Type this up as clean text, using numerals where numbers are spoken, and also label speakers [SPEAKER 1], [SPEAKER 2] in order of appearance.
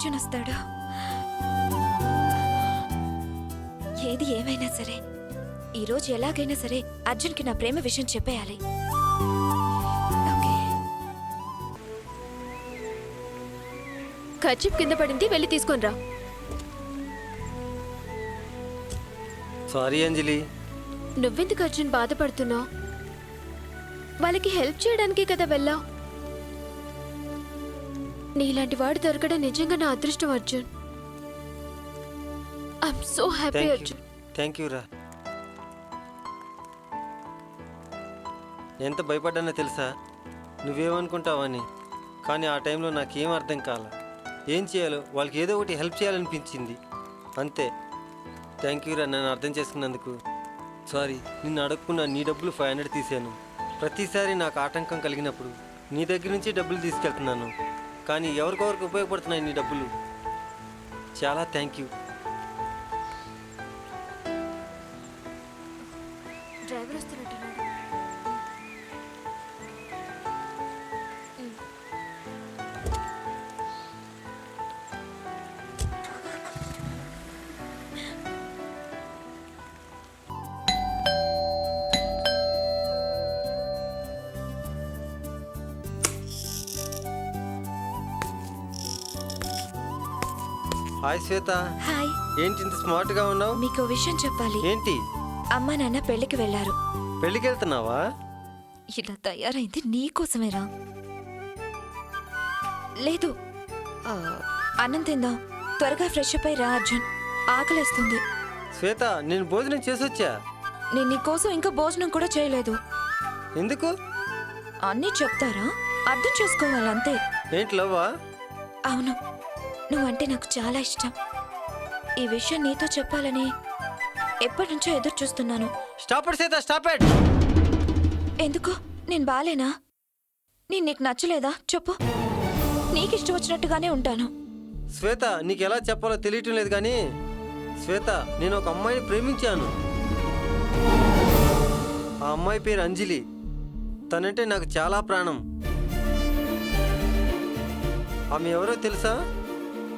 [SPEAKER 1] అర్జున్ వస్తాడు. ఏది ఏమైనా సరే ఈరోజు ఎలాగైనా సరే అర్జున్కి నా ప్రేమ విషయం చెప్పేయాలి. ఓకే.
[SPEAKER 2] ఖర్చు కింద పడింది, వెళ్ళి తీసుకొని రా.
[SPEAKER 3] సారీ అంజలి.
[SPEAKER 2] నువ్వెందుకు అర్జున్ బాధపడుతున్నావు? వాళ్ళకి హెల్ప్ చేయడానికే కదా వెళ్ళావు. నీలాంటి వాడు దొరకడం నిజంగా నా అదృష్టం Arjun. I'm so happy Arjun.
[SPEAKER 3] Thank you రా. ఎంత భయపడ్డానో తెలుసా నువ్వేమనుకుంటావని, కానీ ఆ టైంలో నాకేం అర్థం కాల. ఏం చేయాలో వాళ్ళకి ఏదో ఒకటి హెల్ప్ చేయాలనిపించింది అంతే. థ్యాంక్ యూ రా నన్ను అర్థం చేసుకున్నందుకు. సారీ, నిన్ను అడగకుండా నీ డబ్బులు 500 తీశాను. ప్రతిసారి నాకు ఆటంకం కలిగినప్పుడు నీ దగ్గర నుంచి డబ్బులు తీసుకెళ్తున్నాను, కానీ ఎవరికొవరికి ఉపయోగపడుతున్నాయి నీ డబ్బులు. చాలా థ్యాంక్ యూ.
[SPEAKER 2] డ్రైవర్ వస్తున్నట్టున్నాడు.
[SPEAKER 3] హాయ్ శ్వేత.
[SPEAKER 1] హాయ్.
[SPEAKER 3] ఏంటి ఇంత స్మార్ట్గా ఉన్నావు?
[SPEAKER 1] మీకు విషయం చెప్పాలి.
[SPEAKER 3] ఏంటి?
[SPEAKER 1] అమ్మా నాన్న పెళ్లికి వెళ్లారు.
[SPEAKER 3] పెళ్ళికి వెళ్తున్నావా?
[SPEAKER 1] ఇలా తయారైంది నీకోసమేరా. లేదు, అన్నం తిందాం. త్వరగా ఫ్రెష్ అప్ అయి రా అర్జున్, ఆకలేస్తుంది.
[SPEAKER 3] శ్వేత, నేను భోజనం చేసొచ్చా.
[SPEAKER 1] నేను నీకోసం ఇంకా భోజనం కూడా చేయలేదు.
[SPEAKER 3] ఎందుకు?
[SPEAKER 1] అన్నీ చెప్తారా, అర్థం చేసుకోవాలంతే.
[SPEAKER 3] ఏంటి లవ్వా?
[SPEAKER 1] అవును, నువ్వంటే నాకు చాలా ఇష్టం. ఈ విషయం నీతో చెప్పాలని ఎప్పటి నుంచో ఎదురు చూస్తున్నాను.
[SPEAKER 3] Stop it Shweta, stop it.
[SPEAKER 1] ఎందుకు? నేను బాలేనా? నేను నీకు నచ్చలేదా? చెప్పు. నీకు ఇష్టం వచ్చినట్టుగానే ఉంటాను.
[SPEAKER 3] శ్వేత, నీకు ఎలా చెప్పాలో తెలియటం లేదు కానీ శ్వేత, నేను ఒక అమ్మాయిని ప్రేమించాను. ఆ అమ్మాయి పేరు అంజలి. తనంటే నాకు చాలా ప్రాణం. ఆమె ఎవరో తెలుసా?